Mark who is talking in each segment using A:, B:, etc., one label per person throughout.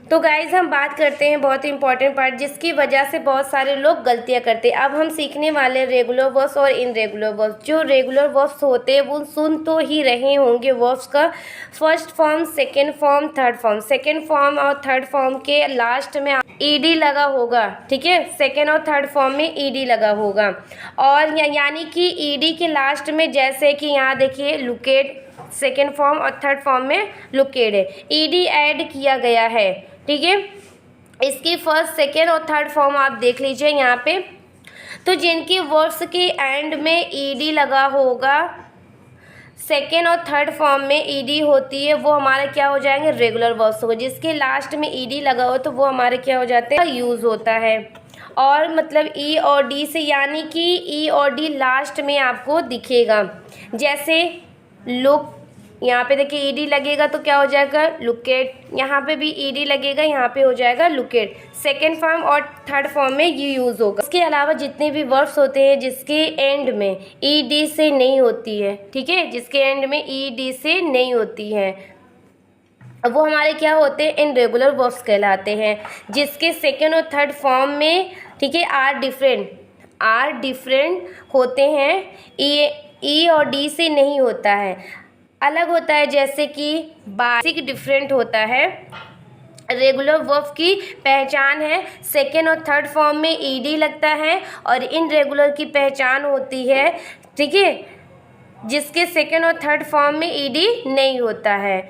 A: तो गाइज़ हम बात करते हैं बहुत ही इंपॉर्टेंट पार्ट जिसकी वजह से बहुत सारे लोग गलतियां करते हैं। अब हम सीखने वाले रेगुलर वर्ब्स और इनरेगुलर वर्ब्स। जो रेगुलर वर्ब्स होते हैं वो सुन तो ही रहे होंगे वर्ब्स का first form, second form, third form. Second form और थर्ड फॉर्म के लास्ट में ईडी लगा होगा, ठीक है। सेकेंड और थर्ड फॉर्म में ईडी लगा होगा और यानी कि ईडी के लास्ट में, जैसे कि यहाँ देखिए लुकेड, सेकेंड फॉर्म और थर्ड फॉर्म में लुकेड है, ईडी ऐड किया गया है, ठीक है। इसकी फर्स्ट, सेकेंड और थर्ड फॉर्म आप देख लीजिए यहाँ पे। तो जिनकी वर्ड्स के एंड में ईडी लगा होगा, सेकेंड और थर्ड फॉर्म में ईडी होती है, वो हमारे क्या हो जाएंगे, रेगुलर वर्ब्स होगा। जिसके लास्ट में ईडी लगा हो तो वो हमारे क्या हो जाते हैं, यूज़ होता है। और मतलब ई और डी से, यानी कि ई और डी लास्ट में आपको दिखेगा। जैसे लुक, यहाँ पे देखिए ईडी लगेगा तो क्या हो जाएगा, लुकेट। यहाँ पे भी ईडी लगेगा, यहाँ पे हो जाएगा लुकेट। सेकेंड फॉर्म और थर्ड फॉर्म में ये यूज़ होगा। इसके अलावा जितने भी वर्ब्स होते हैं जिसके एंड में ईडी से नहीं होती है, ठीक है, जिसके एंड में ईडी से नहीं होती है, वो हमारे क्या होते हैं, इनरेगुलर वर्ब्स कहलाते हैं। जिसके सेकेंड और थर्ड फॉर्म में, ठीक है, आर डिफरेंट होते हैं, ई और डी से नहीं होता है, अलग होता है। जैसे कि बेसिक डिफरेंट होता है। रेगुलर वर्ब की पहचान है, सेकेंड और थर्ड फॉर्म में ईडी लगता है, और इनरेगुलर की पहचान होती है, ठीक है, जिसके सेकेंड और थर्ड फॉर्म में ईडी नहीं होता है।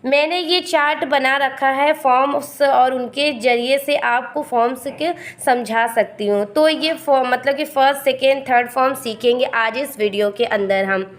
A: मैंने ये चार्ट बना रखा है फॉर्म्स और उनके ज़रिए से आपको फॉर्म्स के समझा सकती हूँ। तो ये फॉर्म मतलब कि फर्स्ट, सेकेंड, थर्ड फॉर्म सीखेंगे आज इस वीडियो के अंदर हम।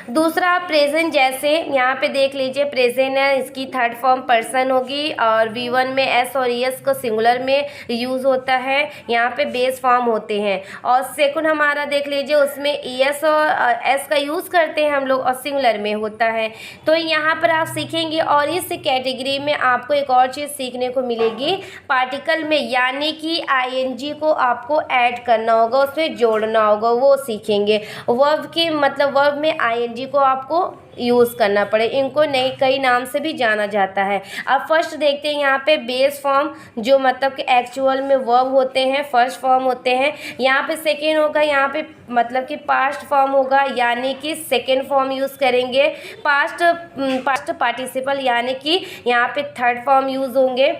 A: दूसरा प्रेजेंट, जैसे यहाँ पे देख लीजिए प्रेजेंट है, इसकी थर्ड फॉर्म पर्सन होगी और V1 में एस और ईएस को सिंगुलर में यूज़ होता है, यहाँ पे बेस फॉर्म होते हैं। और सेकंड हमारा देख लीजिए, उसमें ईएस और एस का यूज़ करते हैं हम लोग और सिंगुलर में होता है। तो यहाँ पर आप सीखेंगे। और इस कैटेगरी में आपको एक और चीज़ सीखने को मिलेगी पार्टिकल में, यानी कि ING को आपको ऐड करना होगा, उसमें जोड़ना होगा, वो सीखेंगे। वर्ब की मतलब वर्ब में ING को आपको यूज़ करना पड़े, इनको नई कई नाम से भी जाना जाता है। अब फर्स्ट देखते हैं यहाँ पे बेस फॉर्म, जो मतलब कि एक्चुअल में वर्ब होते हैं, फर्स्ट फॉर्म होते हैं। यहाँ पे सेकेंड होगा, यहाँ पे मतलब कि पास्ट फॉर्म होगा, यानी कि सेकेंड फॉर्म यूज़ करेंगे। पास्ट पार्टिसिपल, यानी कि यहाँ पे थर्ड फॉर्म यूज़ होंगे।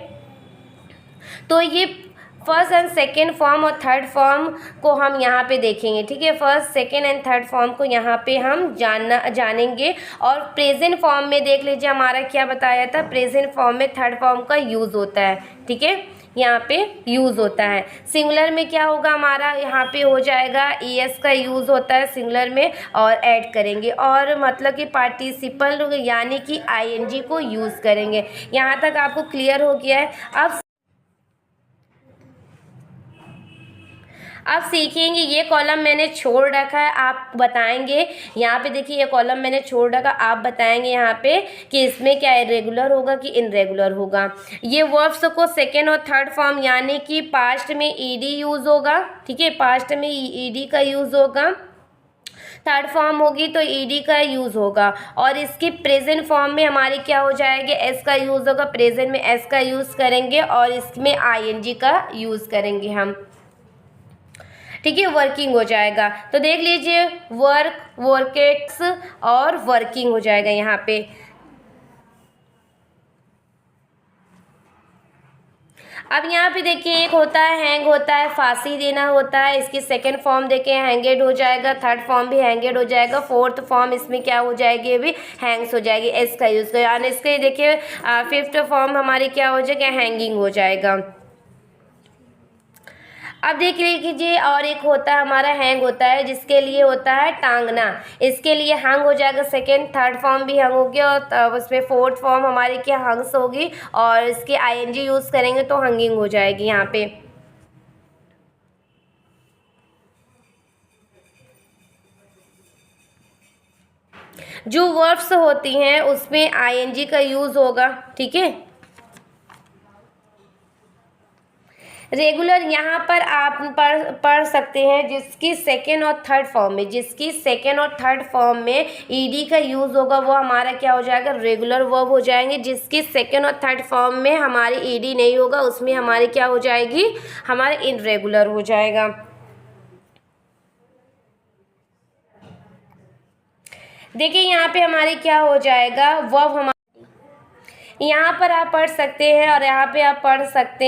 A: तो ये फर्स्ट एंड सेकेंड फॉर्म और थर्ड फॉर्म को हम यहाँ पे देखेंगे, ठीक है। First, second and third form को यहाँ पे हम जानेंगे। और प्रेजेंट फॉर्म में देख लीजिए हमारा क्या बताया था, प्रेजेंट फॉर्म में थर्ड फॉर्म का यूज़ होता है, ठीक है, यहाँ पे यूज़ होता है। सिंगुलर में क्या होगा हमारा, यहाँ पे हो जाएगा ES का यूज़ होता है सिंगुलर में, और ऐड करेंगे। और मतलब कि पार्टिसिपल यानी कि ING को यूज़ करेंगे। यहाँ तक आपको क्लियर हो गया है। अब सीखेंगे, ये कॉलम मैंने छोड़ रखा है, आप बताएंगे। यहाँ पे देखिए ये कॉलम मैंने छोड़ रखा, आप बताएंगे यहाँ पे कि इसमें क्या रेगुलर होगा कि इनरेगुलर होगा। ये वर्ब्स को सेकेंड और थर्ड फॉर्म, यानी कि पास्ट में ईडी यूज़ होगा, ठीक है, पास्ट में ईडी का यूज़ होगा। थर्ड फॉर्म होगी तो ईडी का यूज़ होगा। और इसकी प्रेजेंट फॉर्म में हमारी क्या हो जाएगी, एस का यूज़ होगा, प्रेजेंट में एस का यूज़ करेंगे और इसमें ING का यूज़ करेंगे हम, ठीक है, वर्किंग हो जाएगा। तो देख लीजिए वर्क, वर्केट्स और वर्किंग हो जाएगा यहाँ पे। अब यहाँ पे देखिए एक होता है हैंग, होता है फांसी देना होता है, इसकी सेकंड फॉर्म देखिए हैंगेड हो जाएगा, थर्ड फॉर्म भी हैंगेड हो जाएगा, फोर्थ फॉर्म इसमें क्या हो जाएगी, अभी हैंग्स हो जाएगी, एस का यूज़ कर। और इसके देखिए फिफ्थ फॉर्म हमारी क्या हो जाएगा, हैंगिंग हो जाएगा। अब देख लीजिए और एक होता है हमारा हैंग होता है, जिसके लिए होता है टांगना, इसके लिए हंग हो जाएगा, सेकेंड थर्ड फॉर्म भी हंग होगी और उसमें फोर्थ फॉर्म हमारी क्या हंग्स होगी, और इसके ING यूज़ करेंगे तो हंगिंग हो जाएगी यहाँ पे। जो वर्ब्स होती हैं उसमें ING का यूज़ होगा, ठीक है। रेगुलर यहाँ पर आप पढ़ सकते हैं जिसकी सेकेंड और थर्ड फॉर्म में, जिसकी सेकेंड और थर्ड फॉर्म में ईडी का यूज़ होगा वो हमारा क्या हो जाएगा, रेगुलर वर्ब हो जाएंगे। जिसकी सेकेंड और थर्ड फॉर्म में हमारी ईडी नहीं होगा उसमें हमारी क्या हो जाएगी, हमारा इनरेगुलर हो जाएगा। देखिए यहाँ पे हमारे क्या हो जाएगा, वर्ब हमारा यहाँ पर आप पढ़ सकते हैं और यहाँ पे आप पढ़ सकते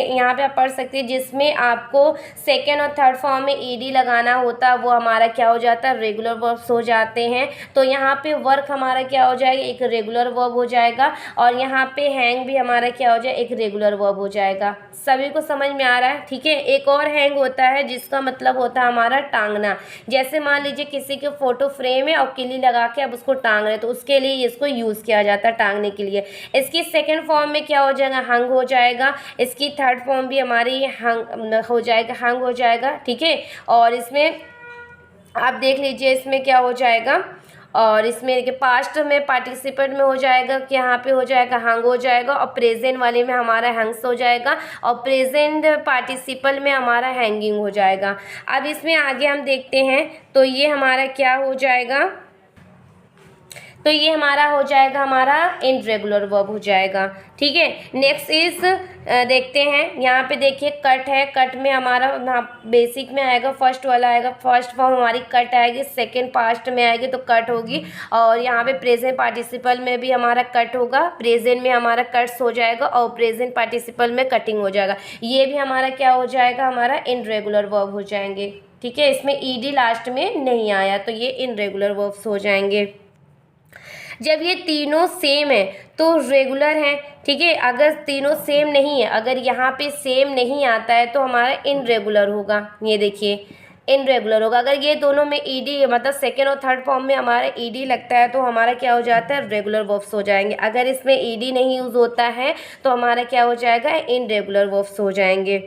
A: हैं जिसमें आपको सेकेंड और थर्ड फॉर्म में ईडी लगाना होता है वो हमारा क्या हो जाता है, रेगुलर वर्ब्स हो जाते हैं। तो यहाँ पे वर्क हमारा क्या हो जाएगा, एक रेगुलर वर्ब हो जाएगा। और यहाँ पे हैंग भी हमारा क्या हो जाएगा, एक रेगुलर वर्ब हो जाएगा। सभी को समझ में आ रहा है, ठीक है। एक और हैंग होता है जिसका मतलब होता है हमारा टांगना। जैसे मान लीजिए किसी के फोटो फ्रेम है और किल्ली लगा के अब उसको टांग रहे, तो उसके लिए इसको यूज़ किया जाता है टांगने के लिए। इसकी सेकेंड फॉर्म में क्या हो जाएगा, हंग हो जाएगा। इसकी थर्ड फॉर्म भी हमारी हंग हो जाएगा, हंग हो जाएगा, ठीक है। और इसमें आप देख लीजिए इसमें क्या हो जाएगा, और इसमें पास्ट में पार्टिसिपेट में हो जाएगा कि यहाँ पे हो जाएगा हंग हो जाएगा, और प्रेजेंट वाले में हमारा हैंग्स हो जाएगा, और प्रेजेंट पार्टिसिपल में हमारा हैंगिंग हो जाएगा। अब इसमें आगे हम देखते हैं तो ये हमारा क्या हो जाएगा, तो ये हमारा हो जाएगा, हमारा इनरेगुलर वर्ब हो जाएगा, ठीक है। नेक्स्ट इज देखते हैं, यहाँ पे देखिए कट है। कट में हमारा बेसिक में आएगा, फर्स्ट वाला आएगा, फर्स्ट फॉर्म हमारी कट आएगी, सेकंड पास्ट में आएगी तो कट होगी। और यहाँ पे प्रेजेंट पार्टिसिपल में भी हमारा कट होगा, प्रेजेंट में हमारा कट्स हो जाएगा और प्रेजेंट पार्टिसिपल में कटिंग हो जाएगा। ये भी हमारा क्या हो जाएगा, हमारा इनरेगुलर वर्ब हो जाएंगे, ठीक है। इसमें ईडी लास्ट में नहीं आया तो ये इनरेगुलर वर्ब्स हो जाएंगे। जब ये तीनों सेम है तो रेगुलर है, ठीक है। अगर तीनों सेम नहीं है, अगर यहाँ पे सेम नहीं आता है तो हमारा इनरेगुलर होगा। ये देखिए इनरेगुलर होगा। अगर ये दोनों में ईडी मतलब सेकेंड और थर्ड फॉर्म में हमारा ईडी लगता है तो हमारा क्या हो जाता है, रेगुलर वर्ब्स हो जाएंगे। अगर इसमें ईडी नहीं यूज़ होता है तो हमारा क्या हो जाएगा, इनरेगुलर वर्ब्स हो जाएंगे।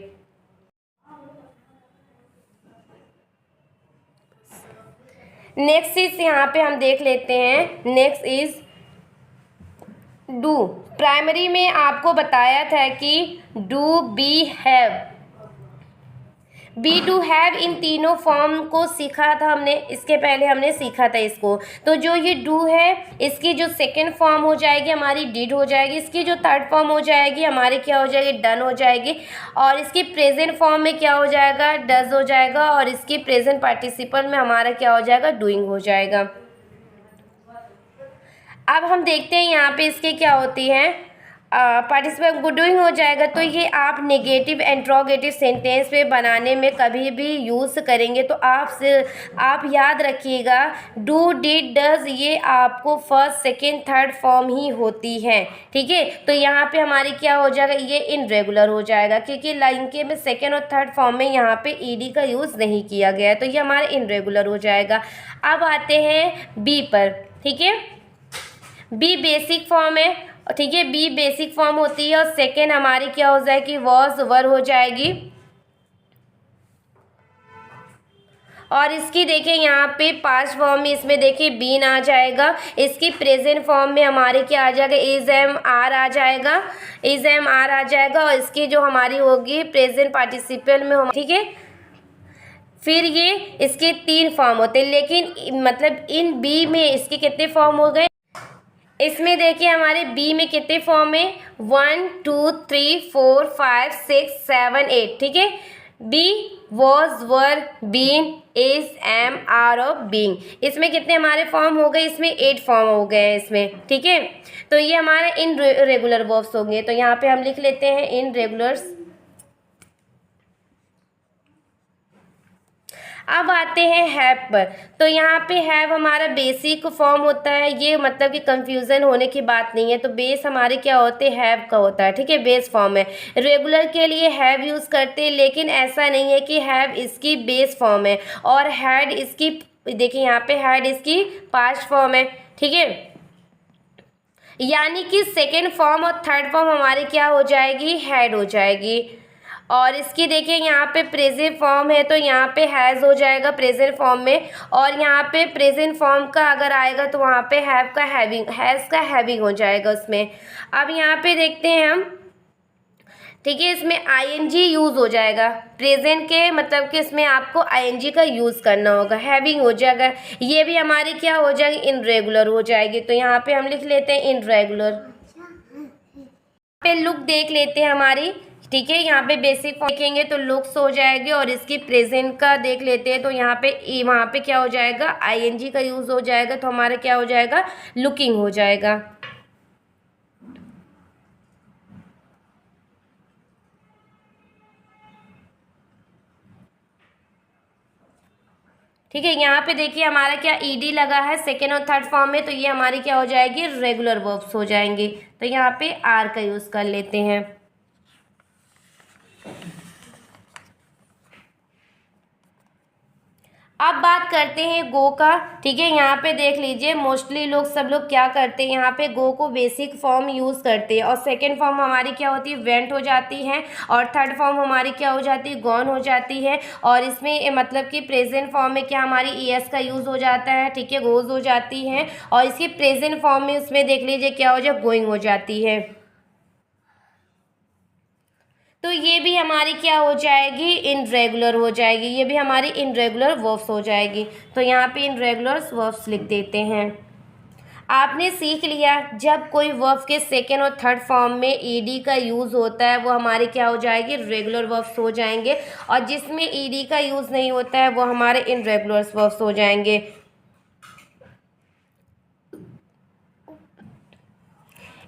A: नेक्स्ट इज यहाँ पे हम देख लेते हैं, नेक्स्ट इज डू। प्राइमरी में आपको बताया था कि do, be, have, be, do, have इन तीनों फॉर्म को सीखा था हमने, इसके पहले हमने सीखा था इसको। तो जो ये डू है इसकी जो सेकंड फॉर्म हो जाएगी हमारी डिड हो जाएगी, इसकी जो थर्ड फॉर्म हो जाएगी हमारी क्या हो जाएगी, डन हो जाएगी। और इसकी प्रेजेंट फॉर्म में क्या हो जाएगा, डज हो जाएगा। और इसकी प्रेजेंट पार्टिसिपल में हमारा क्या हो जाएगा, डूइंग हो जाएगा। अब हम देखते हैं यहाँ पे इसके क्या होती हैं, पार्टिसिपल डूइंग हो जाएगा। तो ये आप नेगेटिव इंट्रोगेटिव सेंटेंस पे बनाने में कभी भी यूज़ करेंगे तो आप याद रखिएगा डू, डिड, डज ये आपको फर्स्ट सेकेंड थर्ड फॉर्म ही होती है, ठीक है। तो यहाँ पे हमारी क्या हो जाएगा, ये इनरेगुलर हो जाएगा क्योंकि लाइन के में सेकेंड और थर्ड फॉर्म में यहाँ पे ईडी का यूज़ नहीं किया गया है, तो ये हमारा इनरेगुलर हो जाएगा। अब आते हैं बी पर, ठीक है। बी बेसिक फॉर्म है, ठीक है। बी बेसिक फॉर्म होती है और सेकेंड हमारी क्या हो जाएगी, वॉज, वर हो जाएगी। और इसकी देखिए यहाँ पे पास्ट फॉर्म में इसमें देखिए बीन आ जाएगा। इसकी प्रेजेंट फॉर्म में हमारे क्या आ जाएगा, इज, एम, आर आ जाएगा, इज, एम, आर आ जाएगा। और इसकी जो हमारी होगी प्रेजेंट पार्टिसिपल में हम, ठीक है। फिर ये इसके 3 फॉर्म होते हैं, लेकिन मतलब इन बी में इसके कितने फॉर्म हो गए, इसमें देखिए हमारे बी में कितने फॉर्म है, 1 2 3 4 5 6 7 8, ठीक है। Be, was, were, been, is, am, are और बीइंग, इसमें कितने हमारे फॉर्म हो गए, इसमें 8 फॉर्म हो गए हैं इसमें, ठीक है। तो ये हमारे इनरेगुलर वर्ब्स होंगे। तो यहाँ पे हम लिख लेते हैं इनरेगुलर्स। अब आते हैं हैव पर। तो यहाँ पे हैव हमारा बेसिक फॉर्म होता है, ये मतलब कि कंफ्यूजन होने की बात नहीं है। तो बेस हमारे क्या होते हैं, हैव का होता है, ठीक है, बेस फॉर्म है। रेगुलर के लिए हैव यूज़ करते हैं, लेकिन ऐसा नहीं है कि हैव इसकी बेस फॉर्म है और हैड इसकी, देखिए यहाँ पे हैड इसकी पास्ट फॉर्म है, ठीक है। यानी कि सेकेंड फॉर्म और थर्ड फॉर्म हमारी क्या हो जाएगी, हैड हो जाएगी। और इसकी देखिए यहाँ पे प्रेजेंट फॉर्म है तो यहाँ पे हैज़ हो जाएगा प्रेजेंट फॉर्म में, और यहाँ पे प्रेजेंट फॉर्म का अगर आएगा तो वहाँ पे हैव का हैविंग, हैज़ का हैविंग हो जाएगा उसमें। अब यहाँ पे देखते हैं हम, ठीक है, इसमें आईएनजी यूज़ हो जाएगा। प्रेजेंट के मतलब कि इसमें आपको आईएनजी का यूज़ करना होगा। हैविंग हो जाएगा, ये भी हमारी क्या हो जाएगी, इनरेगुलर हो जाएगी। तो यहाँ पे हम लिख लेते हैं इनरेगुलर। पे लुक देख लेते हैं हमारी, ठीक है, यहाँ पे बेसिक देखेंगे तो लुक्स हो जाएगी, और इसकी प्रेजेंट का देख लेते हैं तो यहाँ पे वहाँ पे क्या हो जाएगा, आईएनजी का यूज़ हो जाएगा, तो हमारा क्या हो जाएगा, लुकिंग हो जाएगा। ठीक है, यहाँ पे देखिए हमारा क्या ईडी लगा है सेकेंड और थर्ड फॉर्म में, तो ये हमारी क्या हो जाएगी, रेगुलर वर्ब्स हो जाएंगे। तो यहाँ पे आर का यूज़ कर लेते हैं। अब बात करते हैं गो का। ठीक है, यहाँ पे देख लीजिए मोस्टली लोग सब लोग क्या करते हैं, यहाँ पे गो को बेसिक फॉर्म यूज़ करते हैं, और सेकंड फॉर्म हमारी क्या होती है, वेंट हो जाती है, और थर्ड फॉर्म हमारी क्या हो जाती है, गॉन हो जाती है। और इसमें मतलब कि प्रेजेंट फॉर्म में क्या हमारी ईएस का यूज़ हो जाता है, ठीक है, गोज हो जाती है, और इसकी प्रेजेंट फॉर्म में उसमें देख लीजिए क्या हो जाए, गोइंग हो जाती है। तो ये भी हमारी क्या हो जाएगी, इनरेगुलर हो जाएगी, ये भी हमारी इनरेगुलर वर्ब्स हो जाएगी। तो यहाँ पे इनरेगुलर वर्ब्स लिख देते हैं। आपने सीख लिया जब कोई वर्ब के सेकेंड और थर्ड फॉर्म में ईडी का यूज़ होता है वो हमारे क्या हो जाएगी, रेगुलर वर्ब्स हो जाएंगे, और जिसमें ईडी का यूज़ नहीं होता है वो हमारे इनरेगुलर वर्ब्स हो जाएंगे।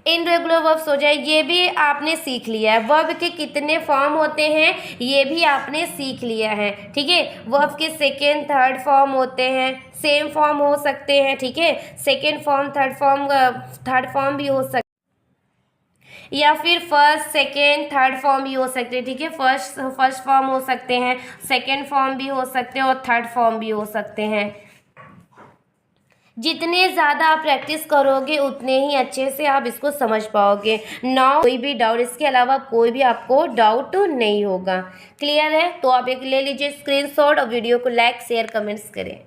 A: इनरेगुलर वर्ब्स हो जाए, ये भी आपने सीख लिया है। वर्ब के कितने फॉर्म होते हैं ये भी आपने सीख लिया है। ठीक है, वर्ब के सेकेंड थर्ड फॉर्म होते हैं, सेम फॉर्म हो सकते हैं, ठीक है, सेकेंड फॉर्म थर्ड फॉर्म भी हो सकते, या फिर फर्स्ट सेकेंड थर्ड फॉर्म भी हो सकते हैं। ठीक है, फर्स्ट फॉर्म हो सकते हैं, सेकेंड फॉर्म भी हो सकते हैं, और थर्ड फॉर्म भी हो सकते हैं। जितने ज़्यादा आप प्रैक्टिस करोगे उतने ही अच्छे से आप इसको समझ पाओगे। नाउ कोई भी डाउट, इसके अलावा कोई भी आपको डाउट नहीं होगा। क्लियर है? तो आप एक ले लीजिए स्क्रीनशॉट और वीडियो को लाइक शेयर कमेंट्स करें।